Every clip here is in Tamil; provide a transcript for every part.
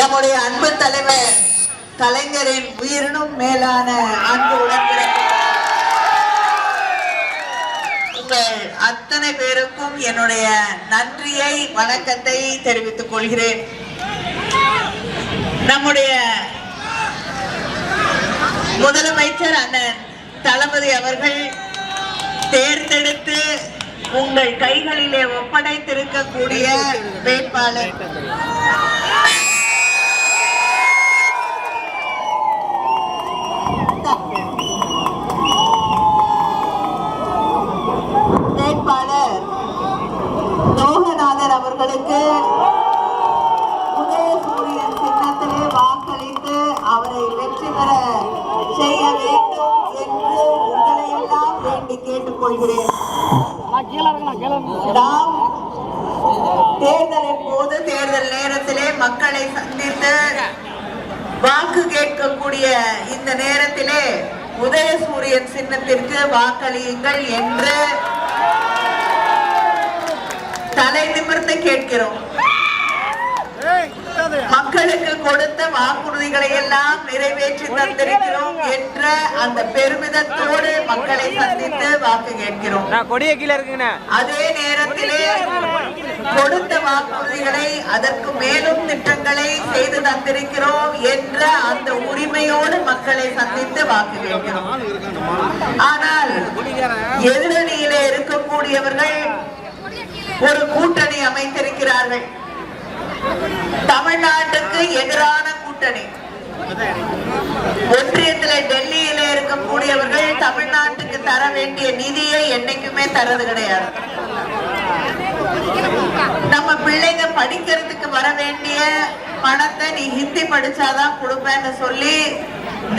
நம்முடைய அன்பு தலைவர் கலைஞரின் உயிரினும் மேலான அன்பு உடன்பிறப்பு உங்கள் அத்தனை பேருக்கும் என்னுடைய நன்றியை வணக்கத்தை தெரிவித்துக் கொள்கிறேன். நம்முடைய முதலமைச்சர் அண்ணன் தளபதி அவர்கள் தேர்ந்தெடுத்து உங்கள் கைகளிலே ஒப்படைத்திருக்கக்கூடிய வேட்பாளர் லோகநாதன் அவர்களுக்கு உதயசூரியன் சின்னத்திலே வாக்களித்து அவரை வெற்றி பெற செய்ய வேண்டும் என்று உங்களை எல்லாம் வேண்டி கேட்டுக்கொள்கிறேன். நாம் தேர்தலின் போது தேர்தல் நேரத்திலே மக்களை சந்தித்து வாக்கு கேட்கக்கூடிய இந்த நேரத்திலே உதயசூரியன் சின்னத்திற்கு வாக்களியுங்கள் என்று தலை நிமிர்ந்து கேட்கிறோம். மக்களுக்கு கொடுத்த வாக்குறுதிகளை எல்லாம் நிறைவேற்றி தந்திருக்கிறோம் என்ற அந்த பெருமிதத்தோடு மக்களை சந்தித்து வாக்கு கேட்கிறோம். அதே நேரத்திலே கொடுத்த வாக்குறுதிகளை அதற்கு மேலும் திட்டங்களை செய்து தந்திருக்கிறோம் என்ற அந்த உரிமையோடு மக்களை சந்தித்து வாக்கு கேட்கிறோம். ஆனால் எதிரணியிலே இருக்கக்கூடியவர்கள் ஒரு கூட்டணி அமைத்திருக்கிறார்கள். தமிழ்நாட்டுக்கு எதிரான கூட்டணி. ஒன்றியத்தில் டெல்லியில இருக்கக்கூடியவர்கள் தமிழ்நாட்டுக்கு தர வேண்டிய நிதியை என்னைக்குமே தரது கிடையாது. நம்ம பிள்ளைங்க படிக்கிறதுக்கு வர வேண்டிய பணத்தை நீ ஹிந்தி படிச்சாதான் கொடுப்பேன்னு சொல்லி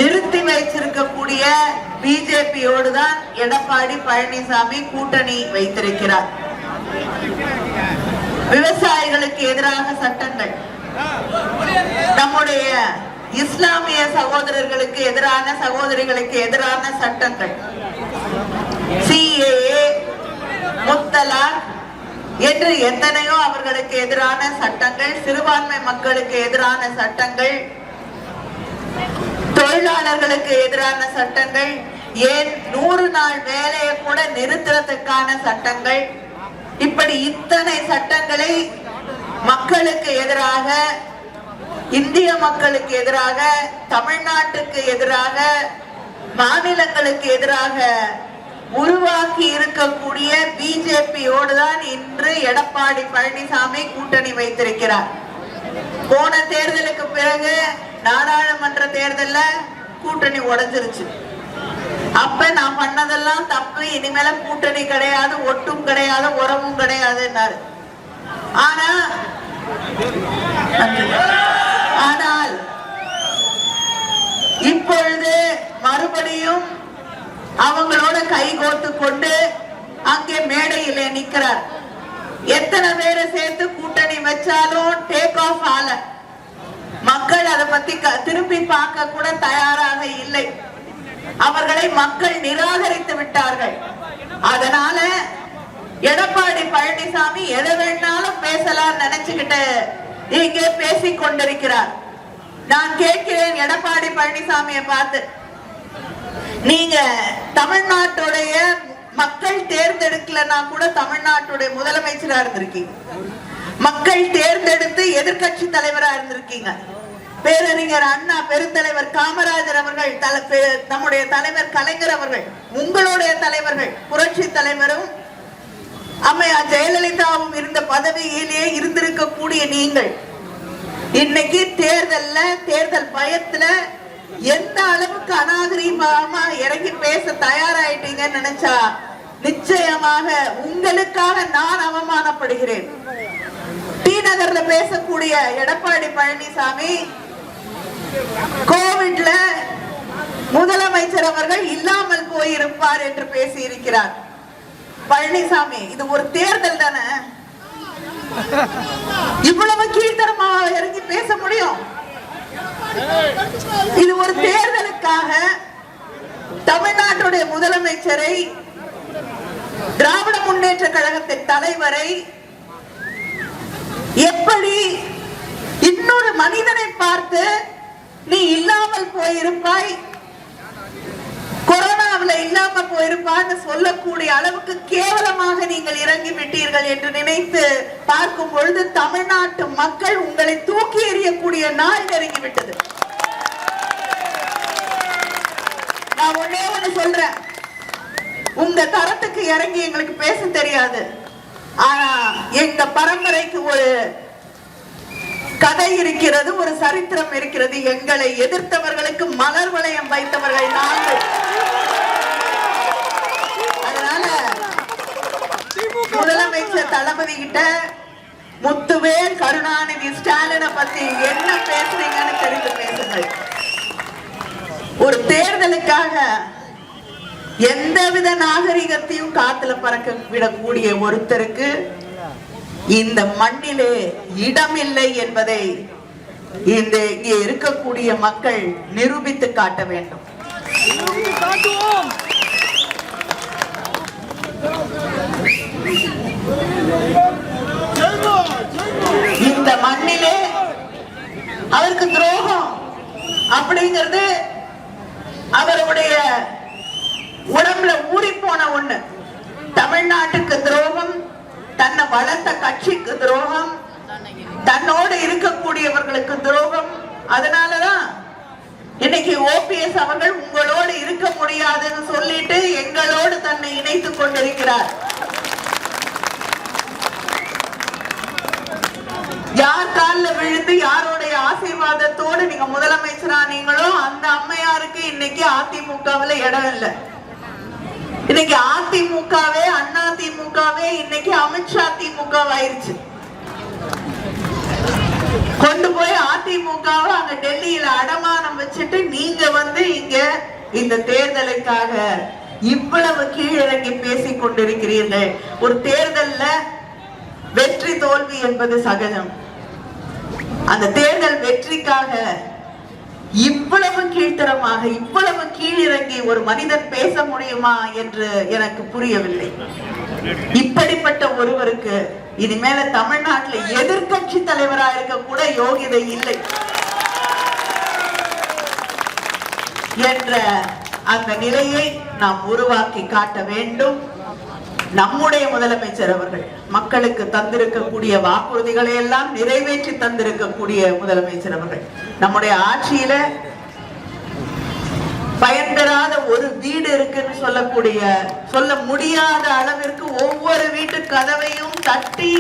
நிறுத்தி வைச்சிருக்கக்கூடிய பிஜேபியோடு தான் எடப்பாடி பழனிசாமி கூட்டணி வைத்திருக்கிறார். விவசாயிகளுக்கு எதிராக சட்டங்கள், நம்முடைய இஸ்லாமிய சகோதரர்களுக்கு எதிரான சகோதரிகளுக்கு எதிரான சட்டங்கள், CAA, முத்தலாக் என்று எத்தனையோ அவர்களுக்கு எதிரான சட்டங்கள், சிறுபான்மை மக்களுக்கு எதிரான சட்டங்கள், தொழிலாளர்களுக்கு எதிரான சட்டங்கள், ஏன் 100 நாள் வேலையை கூட நிறுத்துறதுக்கான சட்டங்கள், இப்படி இத்தனை சட்டங்களை மக்களுக்கு எதிராக, இந்திய மக்களுக்கு எதிராக, தமிழ்நாட்டுக்கு எதிராக, மாநிலங்களுக்கு எதிராக உருவாக்கி இருக்கக்கூடிய பிஜேபியோடு தான் இன்று எடப்பாடி பழனிசாமி கூட்டணி வைத்திருக்கிறார். போன தேர்தலுக்கு பிறகு நாடாளுமன்ற தேர்தல்ல கூட்டணி உடைஞ்சிருச்சு. அப்ப நான் பண்ணதெல்லாம் தப்பு, இனிமேல கூட்டணி கிடையாது, ஒட்டும் கிடையாது, உறவும் கிடையாதுன்னாரு. ஆனால் இப்பொழுது மறுபடியும் அவங்களோட கைகோர்த்து கொண்டு அங்கே மேடையிலே நிற்கிறார். எத்தனை பேரை சேர்த்து கூட்டணி வச்சாலும் டேக் ஆஃப் ஆல. மக்கள் அதை பத்தி திரும்பி பார்க்க கூட தயாராக இல்லை. அவர்களை மக்கள் நிராகரித்து விட்டார்கள். அதனால எடப்பாடி பழனிசாமி எதை வேணாலும் பேசலாம் நினைச்சுக்கிட்டு இங்கே பேசிக் கொண்டிருக்கிறார். நான் கேட்கிறேன் எடப்பாடி பழனிசாமியை பார்த்து, நீங்க தமிழ்நாட்டுடைய மக்கள் தேர்ந்தெடுக்கலன்னா கூட தமிழ்நாட்டுடைய முதலமைச்சரா இருந்திருக்கீங்க, மக்கள் தேர்ந்தெடுத்து எதிர்கட்சி தலைவரா இருந்திருக்கீங்க. பேரறிஞர் அண்ணா, பெருந்தலைவர் காமராஜர் அவர்கள், நம்முடைய தலைவர் கலைஞர் அவர்கள், உங்களுடைய தலைவர்கள், புரட்சி தலைவரும் அம்மையார் ஜெயலலிதாவும் இருந்த பதவியிலே இருந்திருக்கக்கூடிய நீங்கள் இன்னைக்கு தேர்தல் பயத்துல எந்த அளவுக்கு அநாகரிகமா இறங்கி பேச தயாராயிட்டீங்கன்னு நினைச்சா நிச்சயமாக உங்களுக்காக நான் அவமானப்படுகிறேன். டி நகர்ல பேசக்கூடிய எடப்பாடி பழனிசாமி கோவிட்ல முதலமைச்சர் அவர்கள் இல்லாமல் போயிருப்பார் என்று பேசி இருக்கிறார். பழனிசாமி, இது ஒரு தேர்தல் தானே, இவ்வளவு கீழ்த்தரமா இறங்கி பேச முடியும்? இது ஒரு தேர்தலுக்காக தமிழ்நாட்டுடைய முதலமைச்சரை, திராவிட முன்னேற்ற கழகத்தின் தலைவரை எப்படி இன்னொரு மனிதனை பார்த்து நீ இல்லாமல் போயிருப்பாய், கொரோனாவில் இல்லாம போயிருப்பான்னு சொல்லக்கூடிய அளவுக்கு கேவலமாக நீங்கள் இறங்கி விட்டீர்கள் என்று நினைத்து பார்க்கும் பொழுது தமிழ்நாட்டு மக்கள் உங்களை தூக்கி எறியக்கூடிய நாள் நெருங்கிவிட்டது. நான் ஒன்னே ஒண்ணு சொல்றேன், உங்க தரத்துக்கு இறங்கி எங்களுக்கு பேச தெரியாது. ஆனா எங்க பரம்பரைக்கு ஒரு கதை இருக்கிறது, ஒரு சரித்திரம் இருக்கிறது. எங்களை எதிர்த்தவர்களுக்கு மலர் வளையம் வைத்தவர்கள் நாங்கள். அதனால முதலமைச்சர் தளபதி கிட்ட முத்துவேல் கருணாநிதி ஸ்டாலினை பத்தி என்ன பேசுறீங்கன்னு தெரிந்து பேசுங்கள். ஒரு தேர்தலுக்காக எந்தவித நாகரிகத்தையும் காத்துல பறக்க விடக்கூடிய ஒருத்தருக்கு இந்த மண்ணிலே இடமில்லை என்பதை இங்கே இருக்கக்கூடிய மக்கள் நிரூபித்து காட்ட வேண்டும். இந்த மண்ணிலே அவருக்கு துரோகம் அப்படிங்கிறது அவருடைய உடம்புல ஊறி போன ஒண்ணு. தமிழ்நாட்டுக்கு துரோகம், தன்னை வளர்த்த கட்சிக்கு துரோகம், தன்னோடு இருக்கக்கூடியவர்களுக்கு துரோகம். அதனாலதான் இன்னைக்கு ஓபிஎஸ் அவர்கள் உங்களோடு இருக்க முடியாதுன்னு சொல்லிட்டு எங்களோடு தன்னை இணைத்துக் கொண்டிருக்கிறார். யார் காலில் விழுந்து யாருடைய ஆசீர்வாதத்தோடு நீங்க முதலமைச்சரா நீங்களோ அந்த அம்மையாருக்கு இன்னைக்கு அதிமுகவுல இடம் இல்லை. இன்னைக்கு அதிமுகவே அண்ணா திமுகவே இன்னைக்கு அமித்ஷா திமுக ஆயிருச்சு. கொண்டு போய் அதிமுகவை அங்க டெல்லியில அடமானம் வச்சுட்டு நீங்க வந்து இங்க இந்த தேர்தலுக்காக இவ்வளவு கீழிறங்கி பேசிக் கொண்டிருக்கிறீர்கள். ஒரு தேர்தல்ல வெற்றி தோல்வி என்பது சகஜம். அந்த தேர்தல் வெற்றிக்காக இவ்வளவு கீழ்த்தரமாக இவ்வளவு கீழிறங்கி ஒரு மனிதன் பேச முடியுமா என்று எனக்கு புரியவில்லை. இப்படிப்பட்ட ஒருவருக்கு இனிமேல தமிழ்நாட்டில் எதிர்கட்சி தலைவராக இருக்க கூட யோகிதை இல்லை என்ற அந்த நிலையை நாம் உருவாக்கி காட்ட வேண்டும். நம்முடைய முதலமைச்சர் அவர்கள் மக்களுக்கு தந்திருக்கக்கூடிய வாக்குறுதிகளை எல்லாம் நிறைவேற்றி தந்திருக்கக்கூடிய முதலமைச்சர் அவர்கள் நம்முடைய ஆட்சியில பயன் பெறாத ஒரு வீடு இருக்குன்னு சொல்ல முடியாத அளவிற்கு ஒவ்வொரு வீட்டு கதவையும் தட்டி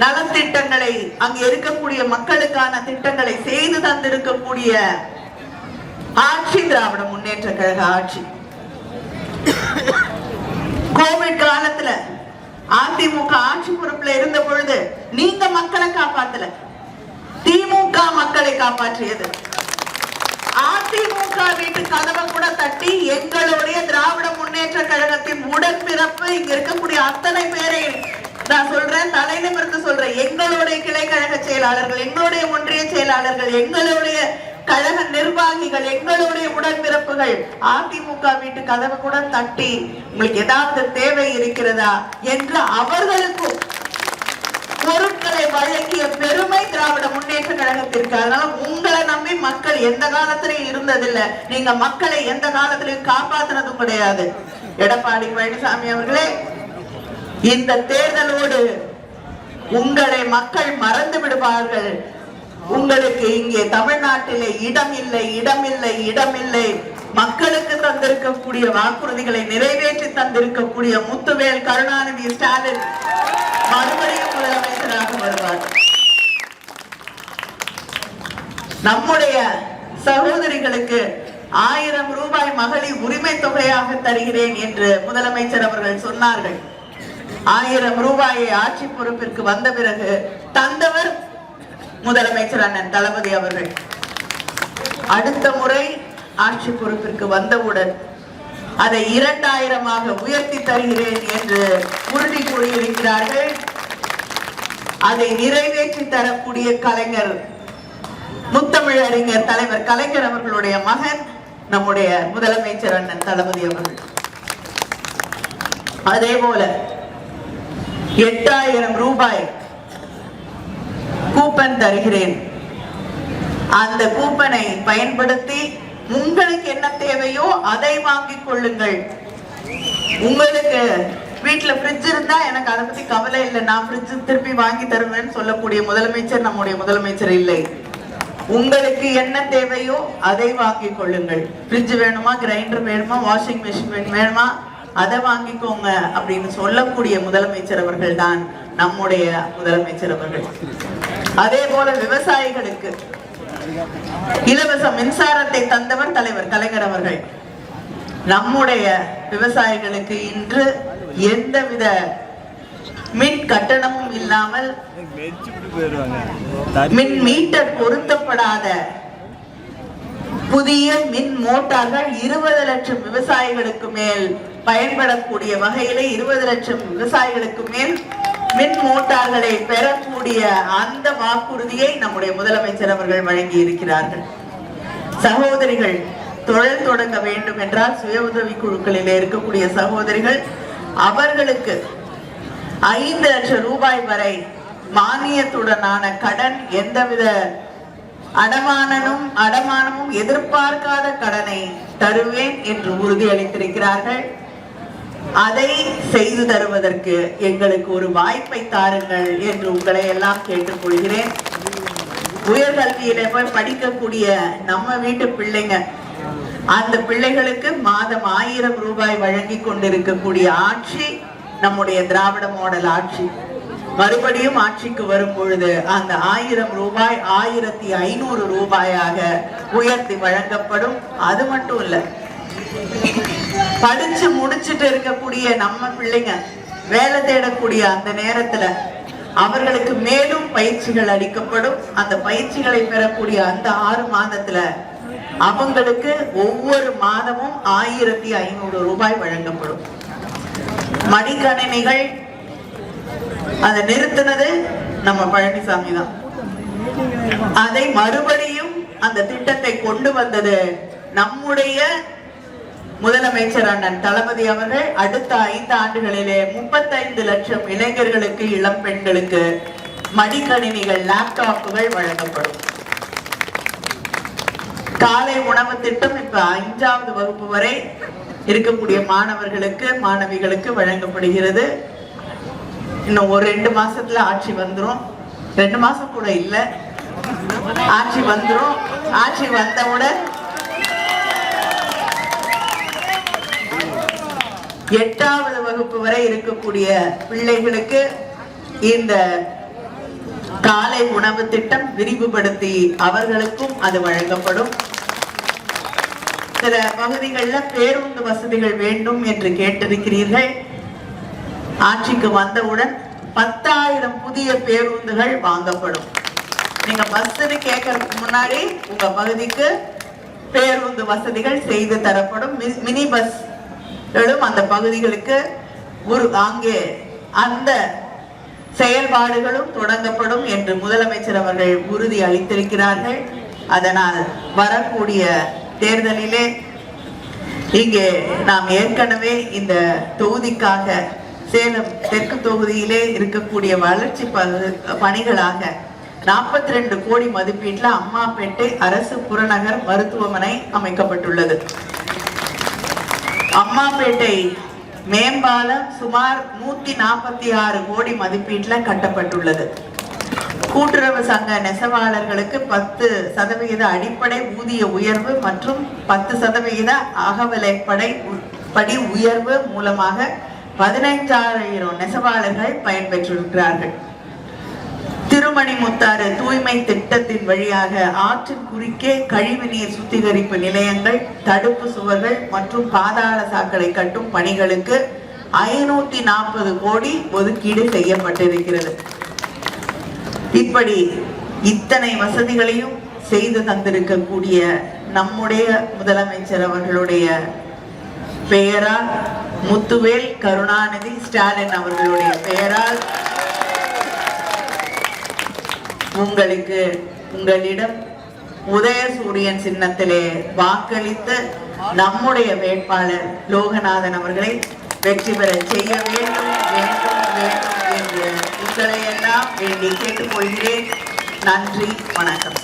நலத்திட்டங்களை அங்க இருக்கக்கூடிய மக்களுக்கான திட்டங்களை செய்து தந்திருக்கக்கூடிய ஆட்சி திராவிட முன்னேற்ற கழக ஆட்சி. கோவிட் காலத்துல அதிமுக ஆட்சி பொறுப்புல இருந்த பொழுது நீங்க மக்களை காப்பாத்தல, திமுக மக்களை காப்பாற்றியது. அதிமுக வீட்டு கதவை கூட தட்டி எங்களுடைய திராவிட முன்னேற்ற கழகத்தின் உடன்பிறப்பு இங்க இருக்கக்கூடிய அத்தனை பேரை நான் சொல்றேன், தலைநிமிர்ந்து சொல்றேன், எங்களுடைய கிளை கழக செயலாளர்கள், எங்களுடைய ஒன்றிய செயலாளர்கள், எங்களுடைய கழக நிர்வாகிகள், எங்களுடைய உடன்பிறப்புகள் அதிமுக வீட்டு கதவை கூட தட்டி உங்களுக்கு ஏதாவது தேவை இருக்கிறதா என்று அவர்களுக்கும் பொருட்களை வழங்கிய பெருமை திராவிட முன்னேற்ற கழகத்திற்கு. அதனால உங்களை நம்பி மக்கள் எந்த காலத்திலையும் இருந்ததில்லை, நீங்க மக்களை எந்த காலத்திலையும் காப்பாற்றினதும் கிடையாது. எடப்பாடி பழனிசாமி அவர்களே, இந்த தேர்தலோடு உங்களை மக்கள் மறந்து விடுவார்கள். உங்களுக்கு இங்கே தமிழ்நாட்டிலே இடமில்லை. மக்களுக்கு தந்திருக்கக்கூடிய வாக்குறுதிகளை நிறைவேற்றி தந்திருக்கக்கூடிய முத்துவேல் கருணாநிதி ஸ்டாலின் மறுபடியும் முதலமைச்சராக வருவார். நம்முடைய சகோதரிகளுக்கு 1000 ரூபாய் மகளிர் உரிமை தொகையாக தருகிறேன் என்று முதலமைச்சர் அவர்கள் சொன்னார்கள். 1000 ரூபாயை ஆட்சி பொறுப்பிற்கு வந்த பிறகு தந்தவர் முதலமைச்சர் அண்ணன் தளபதி அவர்கள். அடுத்த முறை ஆட்சி பொறுப்பிற்கு வந்தவுடன் அதை 2000 உயர்த்தி தருகிறேன் என்று உறுதி கூறியிருக்கிறார்கள். அதை நிறைவேற்றி தரக்கூடிய கலைஞர், முத்தமிழறிஞர் தலைவர் கலைஞர் அவர்களுடைய மகன் நம்முடைய முதலமைச்சர் அண்ணன் தளபதி அவர்கள். அதே போல 8000 ரூபாய் கூப்பன் தருகிறேன் அந்த கூப்பனை பயன்படுத்தி உங்களுக்கு என்ன தேவையோ அதை வாங்கிக் கொள்ளுங்கள். உங்களுக்கு வீட்டுல ஃப்ரிட்ஜ் இருந்தா எனக்கு அதை பத்தி கவலை இல்லை, நான் ஃப்ரிட்ஜ் திருப்பி வாங்கி தருவேன்னு சொல்லக்கூடிய முதலமைச்சர் நம்முடைய முதலமைச்சர் இல்லை. உங்களுக்கு என்ன தேவையோ அதை வாங்கிக் கொள்ளுங்கள். ஃப்ரிட்ஜ் வேணுமா, கிரைண்டர் வேணுமா, வாஷிங் மிஷின் வேணுமா, அதை வாங்கிக்கோங்க அப்படின்னு சொல்லக்கூடிய முதலமைச்சர் அவர்கள் தான் நம்முடைய முதலமைச்சர் அவர்கள். அதே போல விவசாயிகளுக்கு இலவச மின்சாரத்தை தந்தவர் தலைவர் கலைஞர் அவர்கள். நம்முடைய விவசாயிகளுக்கு இன்று எந்தவித மின் கட்டணமும் இல்லாமல் மின் மீட்டர் பொருத்தப்படாத புதிய மின் மோட்டார்கள் 20 லட்சம் விவசாயிகளுக்கு மேல் பயன்படக்கூடிய வகையில 20 லட்சம் விவசாயிகளுக்கு மேல் மின் மோட்டார்களை பெறக்கூடிய அந்த வாக்குறுதியை நம்முடைய முதலமைச்சர் அவர்கள் வழங்கி இருக்கிறார்கள். சகோதரிகள் தொழில் தொடங்க வேண்டும் என்றால் சுய உதவி குழுக்களில் இருக்கக்கூடிய சகோதரிகள் அவர்களுக்கு 5 லட்சம் ரூபாய் வரை மானியத்துடனான கடன், எந்தவித அடமானமும் எதிர்பார்க்காத கடனை தருவேன் என்று உறுதியளித்திருக்கிறார்கள். அதை செய்து தருவதற்கு எங்களுக்கு ஒரு வாய்ப்பை தாருங்கள் என்று உங்களை எல்லாம் கேட்டுக்கொள்கிறேன். உயர்கல்வியில போய் படிக்கக்கூடிய நம்ம வீட்டு பிள்ளைங்க, அந்த பிள்ளைகளுக்கு மாதம் 1000 ரூபாய் வழங்கி கொண்டிருக்கக்கூடிய ஆட்சி நம்முடைய திராவிட மாடல் ஆட்சி. மறுபடியும் ஆட்சிக்கு வரும் பொழுது அந்த 1000 ரூபாய் 1500 ரூபாயாக உயர்த்தி வழங்கப்படும். அது மட்டும் இல்ல, படிச்சு முடிச்சுட்டு இருக்கக்கூடிய நம்ம பிள்ளைங்க வேலை தேடக்கூடிய அந்த நேரத்துல அவர்களுக்கு மேலும் பயிற்சிகள் அளிக்கப்படும். அந்த பயிற்சிகளை பெறக்கூடிய அந்த 6 மாதத்துல அவங்களுக்கு ஒவ்வொரு மாதமும் 1500 ரூபாய் வழங்கப்படும். மடிக்கணினிகள் அதை நிறுத்தினது நம்ம பழனிசாமி தான். அதை மறுபடியும் அந்த திட்டத்தை கொண்டு வந்தது நம்முடைய முதலமைச்சர் அண்ணன் தளபதி அவர்கள். அடுத்த 5 ஆண்டுகளிலே 35 லட்சம் இளைஞர்களுக்கு, இளம் பெண்களுக்கு மடிக்கணினிகள், லேப்டாப்புகள் வழங்கப்படும். காலை உணவு திட்டம் இப்ப 5வது வகுப்பு வரை இருக்கக்கூடிய மாணவர்களுக்கு, மாணவிகளுக்கு வழங்கப்படுகிறது. இன்னும் ஒரு 2 மாசத்துல ஆட்சி வந்துரும். 2 மாசம் கூட இல்ல, ஆட்சி வந்துரும். ஆட்சி வந்தவுடன் 8வது வகுப்பு வரை இருக்கக்கூடிய பிள்ளைகளுக்கு இந்த காலை உணவு திட்டம் விரிவுபடுத்தி அவர்களுக்கும் அது வழங்கப்படும். சில பகுதிகளில் பேருந்து வசதிகள் வேண்டும் என்று கேட்டிருக்கிறீர்கள். ஆட்சிக்கு வந்தவுடன் 10,000 புதிய பேருந்துகள் வாங்கப்படும். நீங்க பஸ் கேட்கறதுக்கு முன்னாடி உங்க பகுதிக்கு பேருந்து வசதிகள் செய்து தரப்படும். மினி பஸ் அந்த பகுதிகளுக்கு அங்கே அந்த செயல்பாடுகளும் தொடங்கப்படும் என்று முதலமைச்சர் அவர்கள் உறுதி அளித்திருக்கிறார்கள். அதனால் வரக்கூடிய தேர்தலிலே இங்கே நாம் ஏற்கனவே இந்த தொகுதிக்காக சேலம் தெற்கு தொகுதியிலே இருக்கக்கூடிய வளர்ச்சி பணிகளாக 42 கோடி மதிப்பீட்டில் அம்மாப்பேட்டை அரசு புறநகர் மருத்துவமனை அமைக்கப்பட்டுள்ளது. அம்மாப்பேட்டை மேம்பாலம் சுமார் 146 கோடி மதிப்பீட்டில் கட்டப்பட்டுள்ளது. கூட்டுறவு சங்க நெசவாளர்களுக்கு 10% அடிப்படை ஊதிய உயர்வு மற்றும் 10% அகவிலைப்படி உயர்வு மூலமாக 15,000 நெசவாளர்கள் பயன்பெற்றிருக்கிறார்கள். திருமணிமுத்தாறு தூய்மை திட்டத்தின் வழியாக ஆற்றின் குறுக்கே கழிவுநீர் சுத்திகரிப்பு நிலையங்கள், தடுப்பு சுவர்கள் மற்றும் பாதாள சாக்கடை கட்டும் பணிகளுக்கு 540 கோடி ஒதுக்கீடு செய்யப்பட்டிருக்கிறது. இப்படி இத்தனை வசதிகளையும் செய்து தந்திருக்கக்கூடிய நம்முடைய முதலமைச்சர் அவர்களுடைய பெயரால், முத்துவேல் கருணாநிதி ஸ்டாலின் அவர்களுடைய பெயரால் உங்களிடம் உதயசூரியன் சின்னத்திலே வாக்களித்து நம்முடைய வேட்பாளர் லோகநாதன் அவர்களை வெற்றி பெற செய்ய வேண்டும் என்று உங்களை எல்லாம் வேண்டி கேட்டுக்கொள்கிறேன். நன்றி, வணக்கம்.